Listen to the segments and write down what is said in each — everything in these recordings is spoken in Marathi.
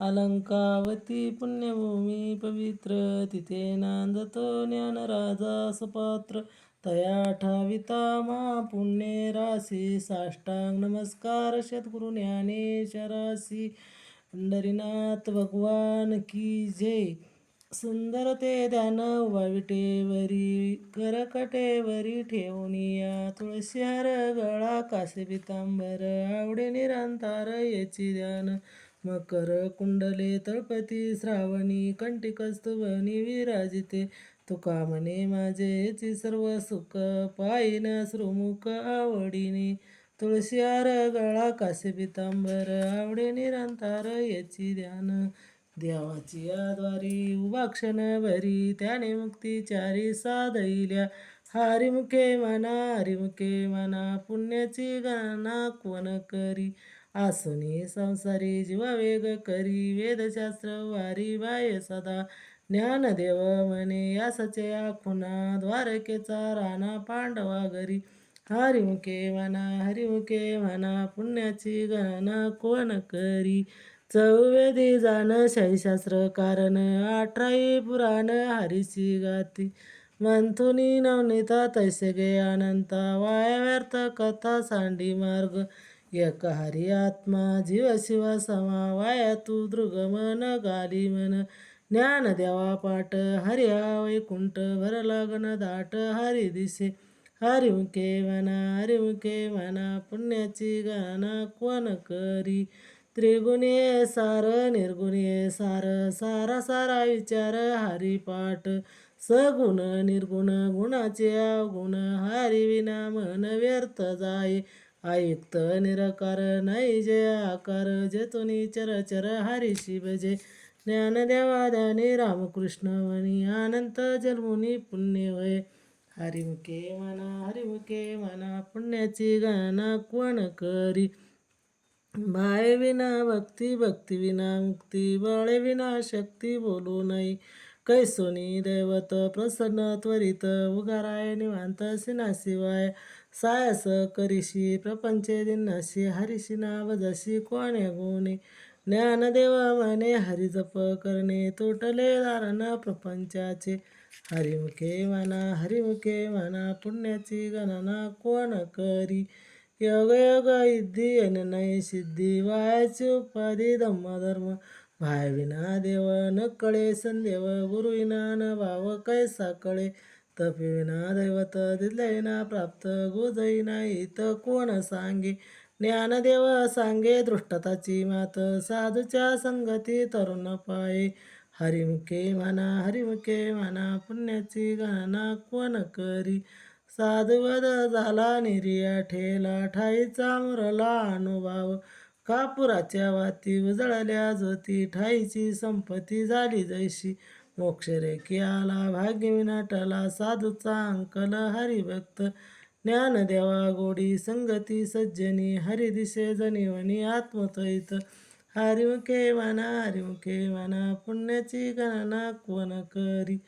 अलंकावती पुण्यभूमी पवित्र, तिथे नांदतो ज्ञानराजा सुपात्र. तया ठाविता महापुण्ये रासी, साष्टांग नमस्कार सद्गुरु ज्ञानेश्वरासी. पंढरीनाथ भगवान की जय. सुंदर ते ध्यान उभा विटेवरी, करकटेवरी ठेवूनिया तुळशी हार गळा कासे पितांबर, आवडे निरंतर याची ध्यान. मकर कुंडले तळपती श्रावणी, कंठी कस्तुभनी विराजिते. तुका म्हणे माझेची सर्व सुख, पायीन श्रुमुख आवडीने. तुळशी हार गळा कासे पितांबर, आवडे निरंतर याची ध्यान. देवाची द्वारी उभा क्षण भरी, त्याने मुक्ती चारी साधैल्या. हरिमुखे म्हणा पुण्याची गणना कोण करी. आसुनी संसारी जीव वेग करी, वेदशास्त्र वारी बाय सदा. ज्ञानदेव म्हणे यासचे आखुना, द्वारकेचा राणा पांडवा घरी. हरिमुखे म्हणा पुण्याची गणना कोण करी. चौवेदी जाण शास्त्र कारण, 18 पुराण हरीची गाती. मंथुनी नवनीता तैसे गे अनंता, वाया व्यर्थ कथा सांडी मार्ग. एक हरी आत्मा जीव शिव समा, वाया तू दृगम न गाली मन. ज्ञानदेवा पाठ हरिया वैकुंठ, भरला गण दाट हरी दिसे. हरिमुखे म्हणा पुण्याची गणना कोण करी. त्रिगुणीय सार निर्गुणीय सार, सारा सारा विचार हरिपाठ. सगुण निर्गुण गुणाचे अवगुण, हरी विना मन व्यर्थ जाय. आयुक्त निराकार नाही जे आकार, जेतुनी चर हरीशी भजे. ज्ञानदेवा ध्यानी रामकृष्ण म्हणी, अनंत जन्मुनी पुण्य होय. हरिमुखे म्हणा पुण्याची गणना कोण करी. भाय विना भक्ती, भक्ती विना मुक्ती, बळे विना शक्ती बोलू नाही. कैसोनी दैवत प्रसन्न त्वरित, उगाराय निवांत सिनाशिवाय. सायस करीशी प्रपंचे दिनशी, हरीशी नाव जशी कोणे गुणे. ज्ञानदेव म्हणे हरिजप करणे, तुटले धारण प्रपंचाचे. हरिमुखे म्हणा पुण्याची गणना कोण करी. योग इद्धी नाही सिद्धी, वायाची उपाधी धम्मधर्म. भाय विना देव न कळे संदेव, गुरु विना न भाव कैसा कळे. तपी विना दैवत दिले प्राप्त, गोजई हित कोण सांगे. ज्ञानदेव सांगे दृष्टताची मात, साधूच्या संगती तरुण पाये. हरिमुखे म्हणा पुण्याची गणना कोण करी. साधुवद झाला निर्या ठेला, ठाईचा मुरला अनुभव. कापुराच्या वाती उजळल्या ज्योती, ठाईची संपत्ती झाली जैशी. मोक्षरेखी आला भाग्य विनाटला, साधूचा अंकल हरिभक्त. ज्ञानदेवा गोडी संगती सज्जनी, हरी दिसे जनिवनी आत्मत्वैत. हरिमुखे म्हणा पुण्याची गणना कोण करी.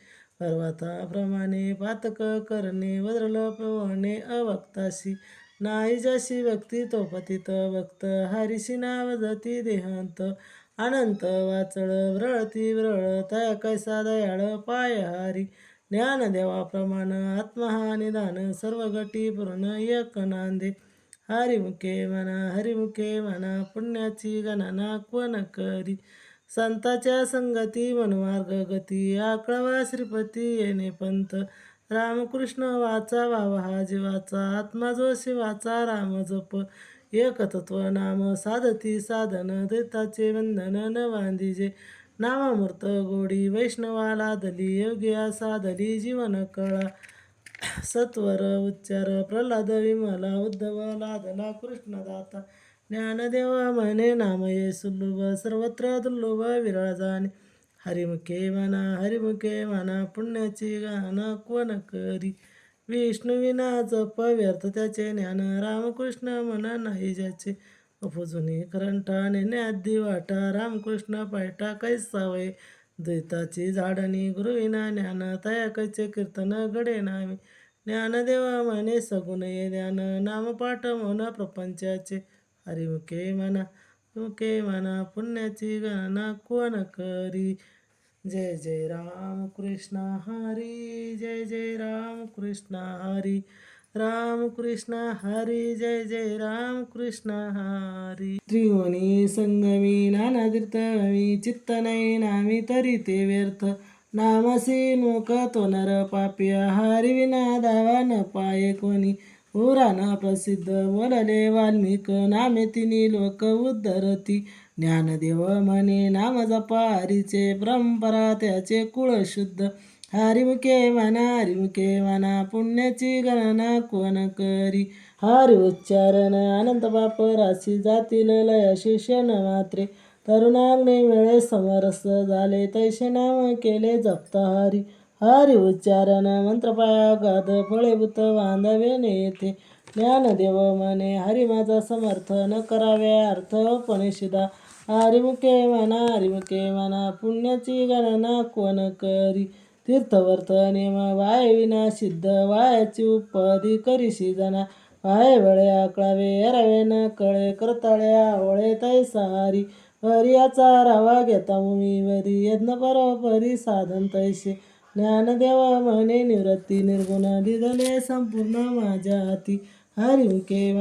पर्वताप्रमाणे पातक करणे, वज्रल पवणे अभक्ताशी. नाही जशी भक्ती तो पतित भक्त, हरीशी नाव जती देहांत. अनंत वाचळ व्रळती व्रळ, तया कैसा दयाळ पाय हारी. ज्ञानदेवाप्रमाण आत्महा निदान, सर्व गटी पूर्ण एक नांदे. हरिमुखे म्हणा पुण्याची गणना कोण करी. संताच्या संगती मनमार्ग गती, आकळवा श्रीपती येणे पंथ. रामकृष्ण वाचा भाव हा जीवाचा, आत्मा जो शिवाचा राम जप. एकतत्व नाम साधती साधन, दैताचे बंधन न बांधिजे. नामामृत गोडी वैष्णवाला दली, योग्या साधली जीवन कळा. सत्वर उच्चार प्रल्हाद विमला, उद्धव लादला कृष्णदाता. ज्ञानदेव म्हणे नामये सुलभ, सर्वत्र दुर्लभ विराजाने. हरिमुखे म्हणा पुण्याची गणना कोण करी. विष्णुविना जप व्यर्थ त्याचे ज्ञान, रामकृष्ण म्हण नाही ज्याचे. अपुजुनी करंटा नेण्याद्दी वाटा, रामकृष्ण पायटा कैसा वय. द्वैताची झाडणी गुरुविना ज्ञान, तया कैचे कीर्तन घडे नावे. ज्ञानदेवा म्हणे सगुण ये ध्यान, नामपाठ मन प्रपंचाचे. हरिमुखे मुके म्हणा पुण्याची गणना कोण करी. जय जय राम कृष्ण हरी, जय जय राम कृष्ण हरी, राम कृष्ण हरी, जय जय राम कृष्ण हरी. त्रिवेणी संगमी नाना तीर्थमी, चित्त नाही नामी तरी ते व्यर्थ. नामसी मुख तो नर पाप्य, हरी विना दावा न पाये कोणी. पुराण प्रसिद्ध बोलले वाल्मिक, नामे तिनी लोक उद्धरती. ज्ञानदेव म्हणे नाम जपा हरीचे, परंपरा त्याचे कुळ शुद्ध. हरिमुखे म्हणा पुण्याची गणना कोण करी. हरी उच्चारण अनंत पाप राशी, जातील लय शिष्य न मात्रे. तरुणाग्नी वेळे समरस झाले, तैसे नाम केले जप्त हरी. हरी उच्चारण मंत्रपाया गाद, फळीभूत बांधावे नेते. ज्ञानदेव म्हणे हरी माझा समर्थ, न करावे अर्थ पणशिदा. हरिमुखे म्हणा पुण्याची गणना कोण करी. तीर्थवर्त नेम वाय विना सिद्ध, वायाची उपाधी करीशी जना. वाय वळे आकळावे एरावे न कळे, करताळे आवळे तैसा हरी. हरियाचा रावा घेता भूमीवरी, यज्ञ परोपरी साधन तैसे. ज्ञानदेव म्हणे निवृत्ती निर्गुण, दिदले संपूर्ण माझ्या हाती. हरिमुखे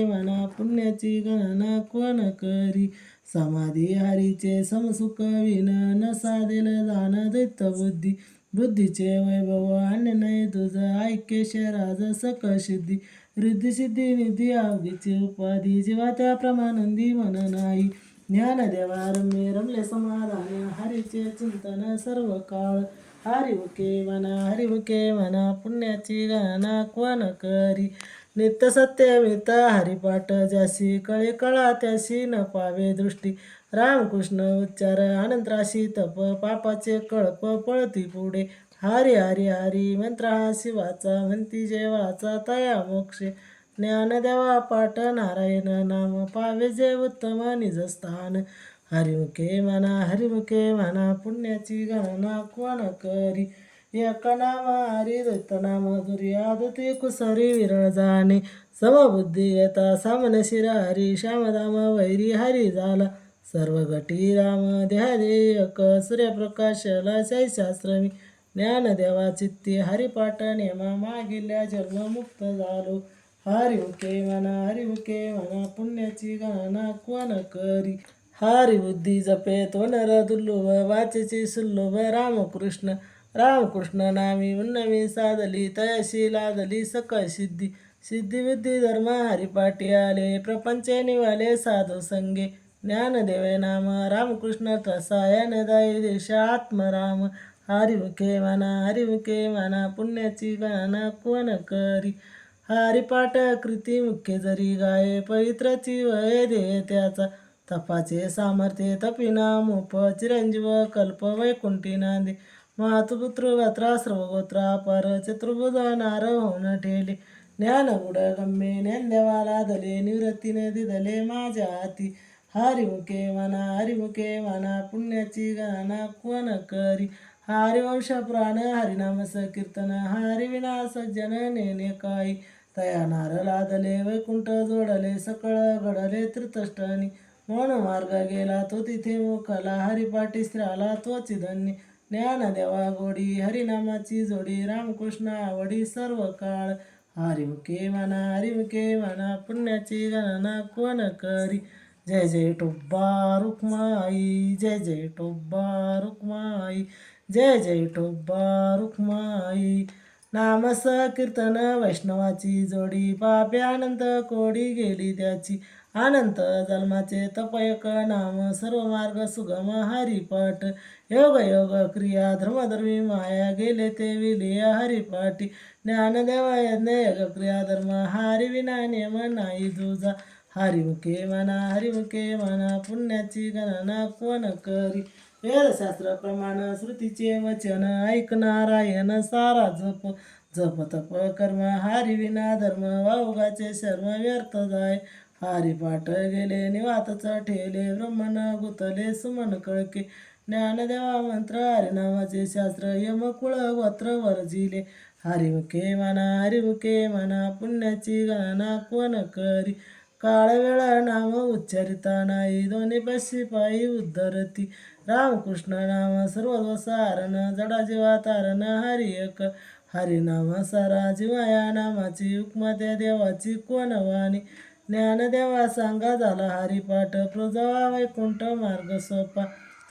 म्हणा पुण्याची गणना कोण करी. समाधी हरीचे समसुख विन, न साधेल जाण दैत्य बुद्धी. बुद्धीचे वैभव अन्य नाही तुझ, ऐक्य राज सकळ सिद्धी. रिद्धी सिद्धी निधी अवघीची उपाधी, जीवा त्या प्रमानंदी मन नाही. ज्ञानदेवा रमले समाधान, हरीचे चिंतन सर्व काळ. हरिमुखे म्हणा पुण्याची गणना कोण करी. नित्य सत्यमित हरिपाठ ज्यासी, कळे कळा त्यासी न पावे दृष्टी. रामकृष्ण उच्चार अनंतराशी तप, पापाचे कळप पळती पुढे. हरी हरी हरी मंत्र हा शिवाचा, म्हणती जे वाचा तया मोक्षे. ज्ञानदेवा पाठ नारायण नाम, पावे जे उत्तम निजस्थान. हरिमुखे म्हणा पुण्याची गणना कोण करी. एक नाम हरी दैत नाम दुरी, आदती कुसरी विरळ जाणे. समबुद्धी येता सामनशिर हरी, श्यामधाम वैरी हरी झाला. सर्व घटी राम देहादे एक, सूर्यप्रकाशला शैशास्त्रमी. ज्ञानदेवा चित्ती हरिपाठ नेमा, मागिल्या जन्ममुक्त झालो. हरिमुखे म्हणा पुण्याची गणना कोण करी. हरी बुद्धी जपे तो नर दुर्लभ, वाचेची सुल्लभ रामकृष्ण नामी उन्नवी साधली, तयाशी लादली सकळ सिद्धी. सिद्धी बुद्धी धर्म हरिपाठी आले, प्रपंचे निवाले साधू संगे. ज्ञानदेवे नाम रामकृष्ण रसायन, दाई देश आत्मराम. हरिमुखे म्हणा पुण्याची गणना कोण करी. हरिपाठ कृती मुख्य जरी गाये, पवित्रची वय दे त्याचा. तपाचे सामर्थ्य तपिना मूप, चिरंजीव कल्प वैकुंठी नांदे. मातुपुत्र गात्रा सर्वगोत्रा पर, चतुर्भुज नार होऊन ठेले. ज्ञानगुड गम्ये ज्ञानदेवाला दले, निवृत्तीने दिदले माझ्या हाती. हरिमुखे म्हणा पुण्याची गणना कोण करी. हरिवंश पुराण हरिनाम संकीर्तन, हरिविना सज्जन नेने काही. तया नार लादले वैकुंठ जोडले, सकळ घडले तीर्थष्टानी. म्हणून मार्ग गेला तो तिथे मुखला, हरिपाठी स्त्रियाला तोची धन्य. ज्ञानदेवा गोडी हरिनामाची जोडी, रामकृष्ण आवडी सर्व काळ. हरिमुखे म्हणा पुण्याची गणना कोण करी. जय जय टोब्बा रुक्माई, जय जय टोब्बा रुक्माई, जय जय टोब्बा रुक्माई. नाम कीर्तन वैष्णवाची जोडी, पापे अनंत कोडी गेली त्याची. अनंत जन्माचे तपयक नाम, सर्व मार्ग सुगम हरिपाठ. योग योग क्रिया धर्मधर्मी माया, गेले ते विलिय हरिपाठी. ज्ञानदेव यज्ञ योग क्रिया धर्म, हरी विना नियम नाही तुझा. हरिमुखे म्हणा पुण्याची गणना कोण करी. वेदशास्त्र प्रमाण श्रुतीचे वचन, ऐक नारायण सारा जप. जप तप कर्म हरी विना धर्म, वावगाचे शर्म व्यर्थ जाय. हरिपाठ गेले निवातच ठेले, ब्रह्मन गुतले सुमन कळके. ज्ञानदेवा मंत्र हरिनामाचे शास्त्र, यमकुळ गोत्र वर्जिले. हरिमुखे म्हणा पुण्याची गणना कोण करी. काळ वेळा नाम उच्चारिता नाही, दोन्ही पशी पायी उद्धरती. रामकृष्ण नाम सर्व सारण, जडा जीवा तारण, हरी एक हरिनाम सारा. जीवा या नामाची उपमा त्या देवाची कोण वाणी, ज्ञानदेवा सांगा झाला हरिपाठ, प्रजवा वैकुंठ मार्ग सोपा.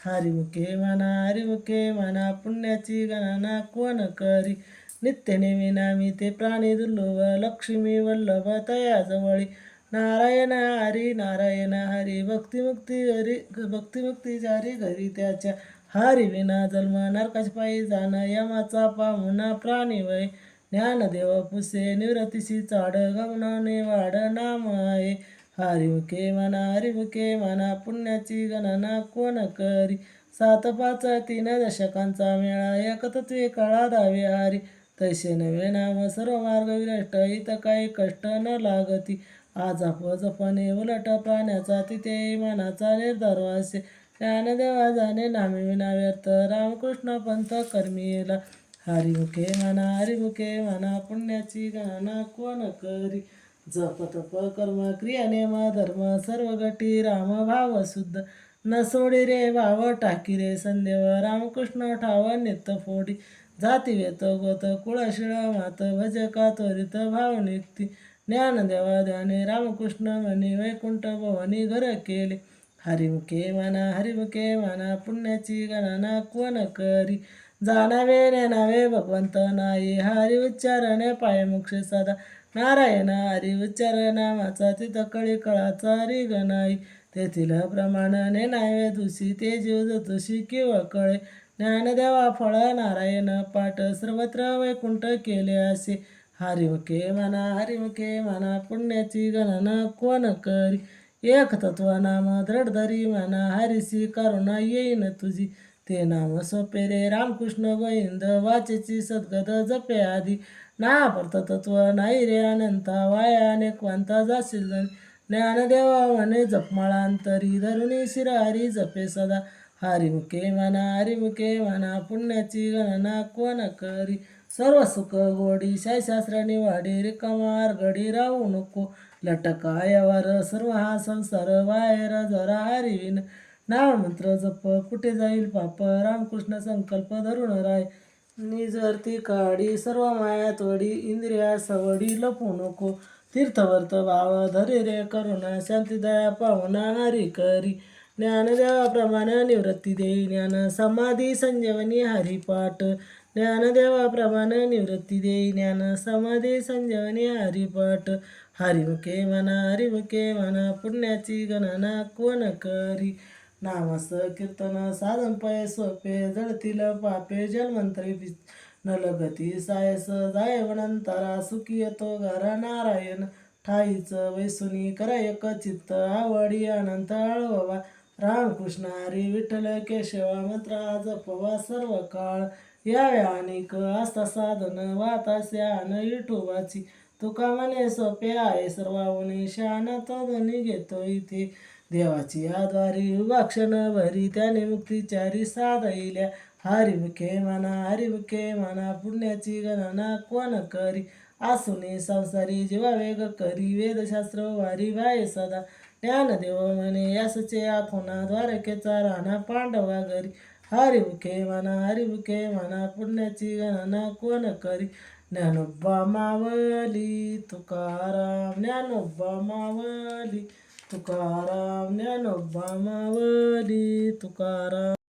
हरिमुखे म्हणा पुण्याची गणना कोण करी, नित्य नेमी नामी ते प्राणी दुर्लभ, लक्ष्मी वल्लभ तया जवळी. नारायण हरी भक्तिमुक्ती जारी घरी त्याच्या, हरी विना जन्म नरकाच पायी जाण, यमाचा पाहुणा प्राणी वय. ज्ञानदेव पुसे निवृत्तीशी चाड, गमनाने वाढ नाम आहे. हरिमुखे म्हणा पुण्याची गणना कोण करी, 7 5 3 दशकांचा मेळा, एकतत्वे काळा धावे हारी. तैसे नवे नाम सर्व मार्ग विरष्ट, इथं काही कष्ट न लागती. जपणे उलट प्राण्याचा, तिथे मनाचा निर्धार वासे. ज्ञानदेवा जाणे नामे विना व्यर्थ, रामकृष्ण पंथ कर्मी येला. हरिमुखे म्हणा पुण्याची गणना कोण करी, जप तप कर्म क्रिया नेम धर्म, सर्व गटी राम भाव शुद्ध. न सोडी रे भाव टाकी रे संदेव, रामकृष्ण ठाव नित्य फोडी. जाती वेत गोत कुळशिळ मात, भजका त्वरित भाव निघती. ज्ञानदेवा ध्याने रामकृष्ण म्हणे, वैकुंठ भवानी घर केले. हरिमुखे म्हणा पुण्याची गणना कोण करी, जाणावे नेनावे भगवंत नाही, हरी उच्चारणे पाय मोक्ष सदा. नारायण हरी उच्चार नामाचा, तिथं कळी कळाचा रिग नाही. तेथील प्रमाण नेनावे तुशी, ते जीव तुशी किंवा कळे. ज्ञानदेवा फळ नारायण पाठ, सर्वत्र वैकुंठ केले असे. हरिमुखे म्हणा पुण्याची गणना कोण करी, एक तत्व नाम दृढ धरी म्हणा, हरिसी करुणा येईन तुझी. ते नाम सोपे रे रामकृष्ण गोविंद, वाचेची सद्गत जपे आधी. ना तत्व नाही रे अनंता, वाया अनेकवंता जाशील जणी. ज्ञानदेवा म्हणे जपमाळांतरी, धरुणी शिर हरी जपे सदा. हरिमुखे म्हणा पुण्याची गणना कोण करी, सर्व सुख गोडी शास्त्र निवाडी, रिकामा घडी राहू नको. लटकायावर सर्व हा संसार, बाहेर जरा हरिविन. नाम मंत्र जप कुठे जाईल पाप, रामकृष्ण संकल्प धरून राय. निजरती काडी सर्व माया तोडी, इंद्रिया सवडी लपू नको. तीर्थवर्त भाव धरे रे करुणा, शांती दया पाहुणा हरी करी. ज्ञानदेवाप्रमाणे निवृत्ती देई ज्ञान, समाधी संजीवनी हरिपाठ. ज्ञानदेवाप्रमाणे निवृत्ती देई ज्ञान, समाधी संजीवनी हरिपाठ. हरिमुखे म्हणा पुण्याची गणना कोण करी, नामस कीर्तन साधन पय सोपे, जळतील पापे जलमंत्री न लगती. सायस जाय वनंतरा, सुखी येतो घरा नारायण ठाईच. वैसुनी करा एक चित्त, आवडी अनंत आळवा. रामकृष्ण हरी विठ्ठल केशवा, मंत्र जपवा सर्व काळ. यावे अनेक असता साधन, वाता श्यान विठोबाची. तुका म्हणे सोपे आहे सर्वाहुनी, शान तो धनी घेतो इथे. देवाची आद्वारी उभा क्षण भरी, त्याने मुक्तीचारी साधइल्या. हरिमुखे म्हणा पुण्याची गणना कोण करी, आसुनी संसारी जीवा वेग करी. वेदशास्त्र वारी वाय सदा. ज्ञानदेव म्हणे यासचे आखुना, द्वारकेचा राणा पांडवा घरी. हरिमुखे म्हणा पुण्याची गणना कोण करी, ज्ञानोबा मावली तुकाराम. ज्ञानोबा मावली तुकाराम, ज्ञानोबा मावली तुकाराम.